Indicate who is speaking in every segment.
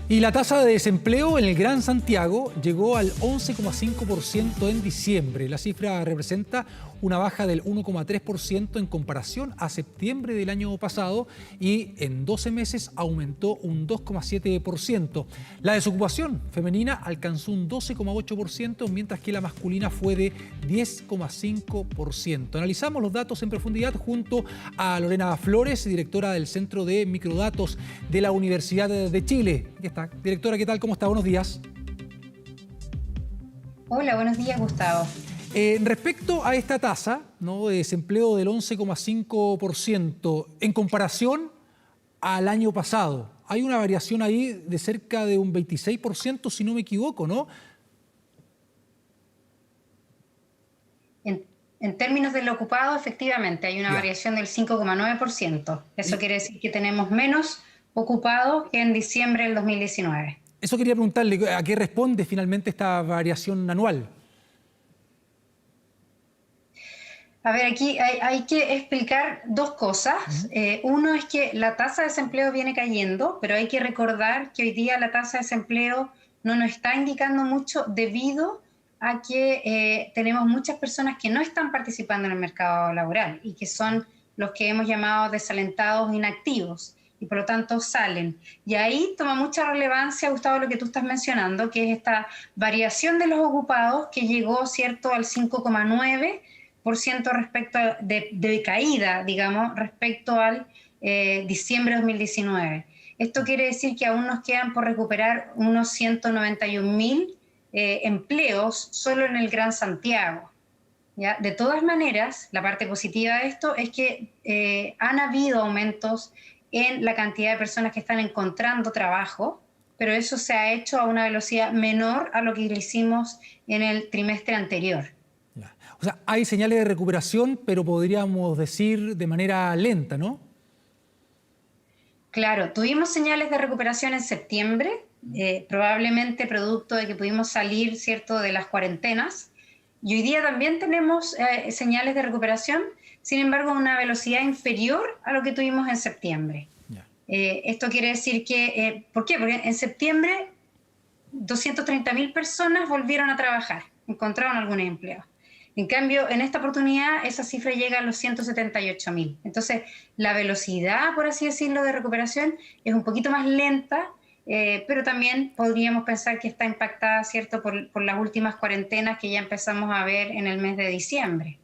Speaker 1: Y la tasa de desempleo en el Gran Santiago llegó al 11,5% en diciembre. La cifra representa una baja del 1,3% en comparación a septiembre del año pasado y en 12 meses aumentó un 2,7%. La desocupación femenina alcanzó un 12,8%, mientras que la masculina fue de 10,5%. Analizamos los datos en profundidad junto a Lorena Flores, directora del Centro de Microdatos de la Universidad de Chile. Directora, ¿qué tal? ¿Cómo está? Buenos días.
Speaker 2: Hola, buenos días, Gustavo.
Speaker 1: Respecto a esta tasa, ¿no?, de desempleo del 11,5% en comparación al año pasado, hay una variación ahí de cerca de un 26%, si no me equivoco, ¿no?
Speaker 2: En términos del ocupado, efectivamente, hay una
Speaker 1: Ya.
Speaker 2: variación del 5,9%. Eso
Speaker 1: Y
Speaker 2: quiere decir que tenemos menos ocupados que en diciembre del 2019.
Speaker 1: eso quería preguntarle, ¿a qué responde finalmente esta variación anual?
Speaker 2: A ver, aquí hay que explicar dos cosas. Uno es que la tasa de desempleo viene cayendo, pero hay que recordar que hoy día la tasa de desempleo no nos está indicando mucho debido a que tenemos muchas personas que no están participando en el mercado laboral y que son los que hemos llamado desalentados inactivos y por lo tanto salen. Y ahí toma mucha relevancia, Gustavo, lo que tú estás mencionando, que es esta variación de los ocupados que llegó, ¿cierto?, al 5,9% respecto de caída, digamos, respecto al diciembre de 2019. Esto quiere decir que aún nos quedan por recuperar unos 191.000 empleos solo en el Gran Santiago. ¿Ya? De todas maneras, la parte positiva de esto es que han habido aumentos en la cantidad de personas que están encontrando trabajo, pero eso se ha hecho a una velocidad menor a lo que lo hicimos en el trimestre anterior.
Speaker 1: Ya. O sea, hay señales de recuperación, pero podríamos decir de manera lenta, ¿no?
Speaker 2: Claro, tuvimos señales de recuperación en septiembre, probablemente producto de que pudimos salir, ¿cierto?, de las cuarentenas. Y hoy día también tenemos señales de recuperación, sin embargo, a una velocidad inferior a lo que tuvimos en septiembre.
Speaker 1: Ya.
Speaker 2: Esto quiere decir que, ¿por qué? Porque en septiembre 230.000 personas volvieron a trabajar, encontraron algún empleo. En cambio, en esta oportunidad esa cifra llega a los 178.000. Entonces, la velocidad, por así decirlo, de recuperación es un poquito más lenta, pero también podríamos pensar que está impactada, ¿cierto?, por las últimas cuarentenas que ya empezamos a ver en el mes de diciembre.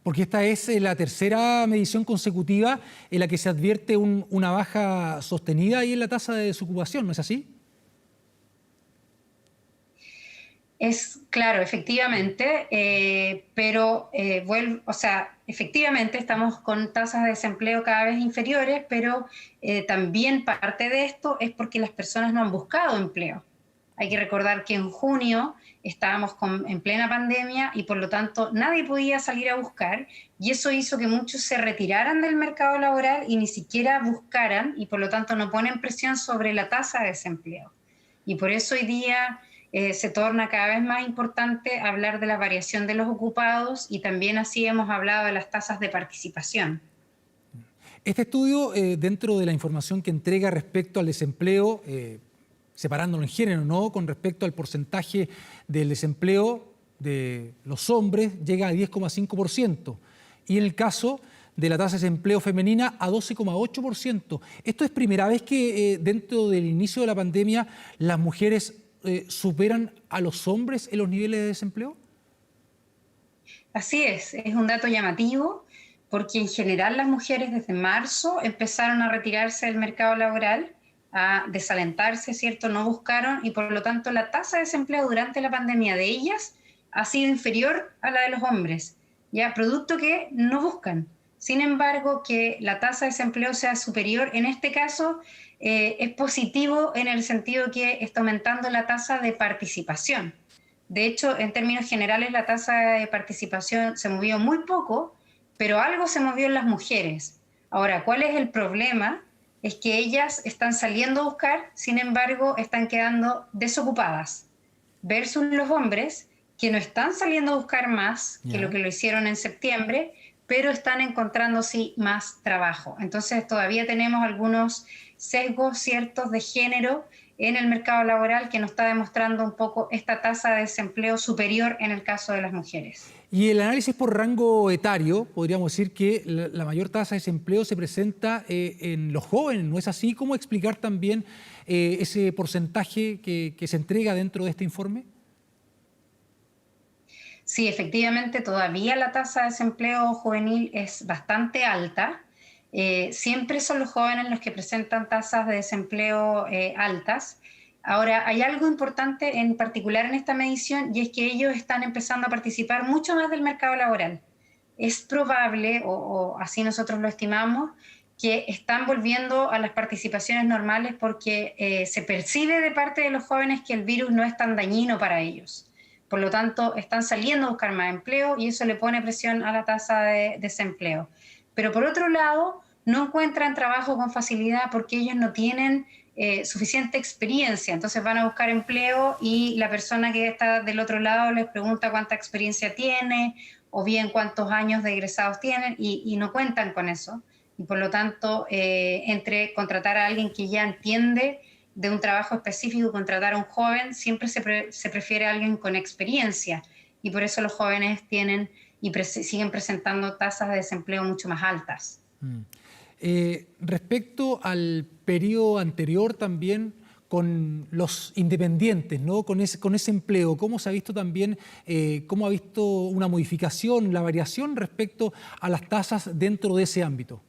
Speaker 1: Porque esta es la tercera medición consecutiva en la que se advierte una baja sostenida ahí en la tasa de desocupación, ¿no es así?
Speaker 2: Es claro, efectivamente, o sea, efectivamente estamos con tasas de desempleo cada vez inferiores, pero también parte de esto es porque las personas no han buscado empleo. Hay que recordar que en junio estábamos en plena pandemia y por lo tanto nadie podía salir a buscar y eso hizo que muchos se retiraran del mercado laboral y ni siquiera buscaran y por lo tanto no ponen presión sobre la tasa de desempleo. Y por eso hoy día se torna cada vez más importante hablar de la variación de los ocupados y también así hemos hablado de las tasas de participación.
Speaker 1: Este estudio, dentro de la información que entrega respecto al desempleo, separándolo en género, ¿no?, con respecto al porcentaje del desempleo de los hombres, llega a 10,5%. Y en el caso de la tasa de desempleo femenina, a 12,8%. ¿Esto es primera vez que dentro del inicio de la pandemia las mujeres superan a los hombres en los niveles de desempleo?
Speaker 2: Así es un dato llamativo porque en general las mujeres desde marzo empezaron a retirarse del mercado laboral, a desalentarse, ¿cierto? No buscaron y por lo tanto la tasa de desempleo durante la pandemia de ellas ha sido inferior a la de los hombres, ya producto que no buscan. Sin embargo, que la tasa de desempleo sea superior, en este caso es positivo en el sentido que está aumentando la tasa de participación. De hecho, en términos generales, la tasa de participación se movió muy poco, pero algo se movió en las mujeres. Ahora, ¿cuál es el problema? Es que ellas están saliendo a buscar, sin embargo, están quedando desocupadas, versus los hombres que no están saliendo a buscar más que lo
Speaker 1: Ya.
Speaker 2: que lo hicieron en septiembre, pero están encontrando sí más trabajo. Entonces todavía tenemos algunos sesgos ciertos de género en el mercado laboral que nos está demostrando un poco esta tasa de desempleo superior en el caso de las mujeres.
Speaker 1: Y el análisis por rango etario, podríamos decir que la mayor tasa de desempleo se presenta en los jóvenes, ¿no es así? ¿Cómo explicar también ese porcentaje que se entrega dentro de este informe?
Speaker 2: Sí, efectivamente, todavía la tasa de desempleo juvenil es bastante alta. Siempre son los jóvenes los que presentan tasas de desempleo altas. Ahora, hay algo importante en particular en esta medición y es que ellos están empezando a participar mucho más del mercado laboral. Es probable, o así nosotros lo estimamos, que están volviendo a las participaciones normales porque se percibe de parte de los jóvenes que el virus no es tan dañino para ellos. Por lo tanto, están saliendo a buscar más empleo y eso le pone presión a la tasa de desempleo. Pero por otro lado, no encuentran trabajo con facilidad porque ellos no tienen suficiente experiencia. Entonces van a buscar empleo y la persona que está del otro lado les pregunta cuánta experiencia tiene o bien cuántos años de egresados tienen y no cuentan con eso. Y por lo tanto, entre contratar a alguien que ya entiende de un trabajo específico, contratar a un joven, siempre se prefiere a alguien con experiencia y por eso los jóvenes tienen y siguen presentando tasas de desempleo mucho más altas.
Speaker 1: Respecto al periodo anterior también con los independientes, ¿no? Con ese empleo, ¿cómo se ha visto también, cómo ha visto una modificación, la variación respecto a las tasas dentro de ese ámbito?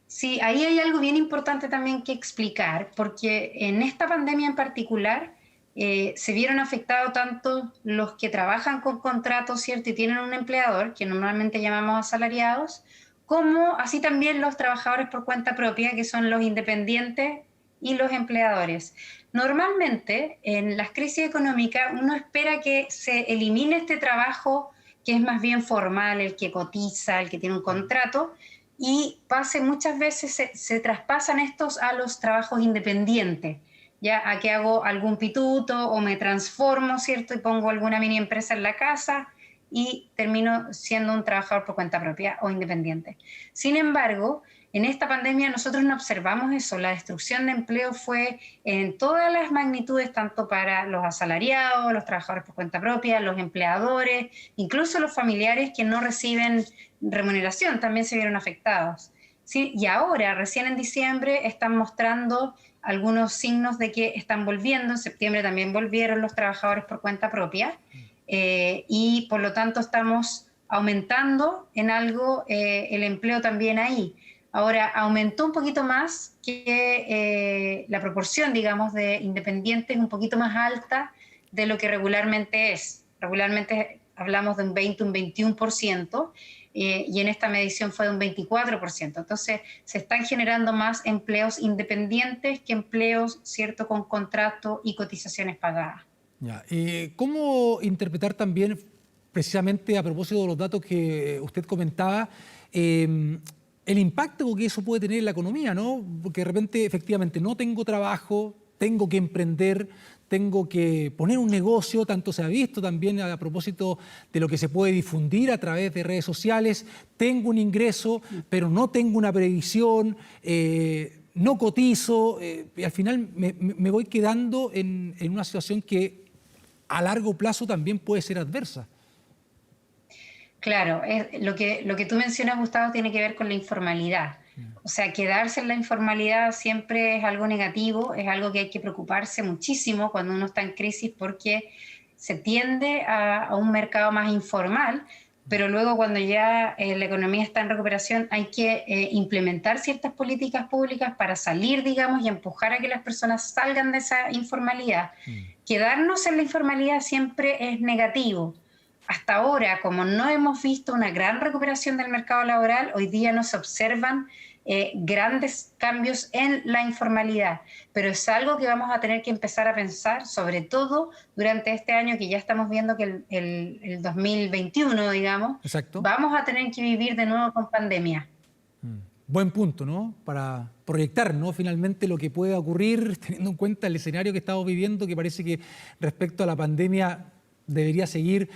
Speaker 2: Sí, ahí hay algo bien importante también que explicar, porque en esta pandemia en particular se vieron afectados tanto los que trabajan con contratos, ¿cierto? Y tienen un empleador, que normalmente llamamos asalariados, como así también los trabajadores por cuenta propia, que son los independientes y los empleadores. Normalmente, en las crisis económicas, uno espera que se elimine este trabajo que es más bien formal, el que cotiza, el que tiene un contrato, y muchas veces se traspasan estos a los trabajos independientes, ya a que hago algún pituto o me transformo, ¿cierto? Y pongo alguna mini empresa en la casa y termino siendo un trabajador por cuenta propia o independiente. Sin embargo, en esta pandemia nosotros no observamos eso. La destrucción de empleo fue en todas las magnitudes, tanto para los asalariados, los trabajadores por cuenta propia, los empleadores, incluso los familiares que no reciben remuneración también se vieron afectados. ¿Sí? Y ahora, recién en diciembre, están mostrando algunos signos de que están volviendo. En septiembre también volvieron los trabajadores por cuenta propia y por lo tanto estamos aumentando en algo el empleo también ahí. Ahora, aumentó un poquito más que la proporción, digamos, de independientes un poquito más alta de lo que regularmente es. Regularmente hablamos de un 20, un 21%, y en esta medición fue de un 24%. Entonces, se están generando más empleos independientes que empleos, ¿cierto?, con contrato y cotizaciones pagadas.
Speaker 1: Ya. ¿Cómo interpretar también, precisamente a propósito de los datos que usted comentaba, el impacto que eso puede tener en la economía, ¿no? Porque de repente, efectivamente, no tengo trabajo, tengo que emprender, tengo que poner un negocio, tanto se ha visto también a propósito de lo que se puede difundir a través de redes sociales, tengo un ingreso, pero no tengo una previsión, no cotizo, y al final me voy quedando en una situación que a largo plazo también puede ser adversa.
Speaker 2: Claro, lo que tú mencionas, Gustavo, tiene que ver con la informalidad. O sea, quedarse en la informalidad siempre es algo negativo, es algo que hay que preocuparse muchísimo cuando uno está en crisis porque se tiende a un mercado más informal, pero luego cuando ya la economía está en recuperación hay que implementar ciertas políticas públicas para salir, digamos, y empujar a que las personas salgan de esa informalidad. Quedarnos en la informalidad siempre es negativo. Hasta ahora, como no hemos visto una gran recuperación del mercado laboral, hoy día no se observan grandes cambios en la informalidad, pero es algo que vamos a tener que empezar a pensar, sobre todo durante este año que ya estamos viendo que el 2021, digamos,
Speaker 1: Exacto.
Speaker 2: vamos a tener que vivir de nuevo con pandemia.
Speaker 1: Buen punto, ¿no? Para proyectar, ¿no?, finalmente lo que puede ocurrir, teniendo en cuenta el escenario que estamos viviendo, que parece que respecto a la pandemia debería seguir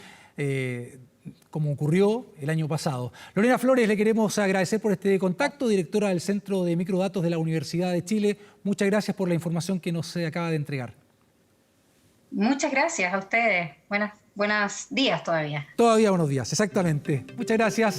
Speaker 1: como ocurrió el año pasado. Lorena Flores, le queremos agradecer por este contacto, directora del Centro de Microdatos de la Universidad de Chile. Muchas gracias por la información que nos acaba de entregar.
Speaker 2: Muchas gracias a ustedes. Buenos días todavía.
Speaker 1: Todavía buenos días, exactamente. Muchas gracias.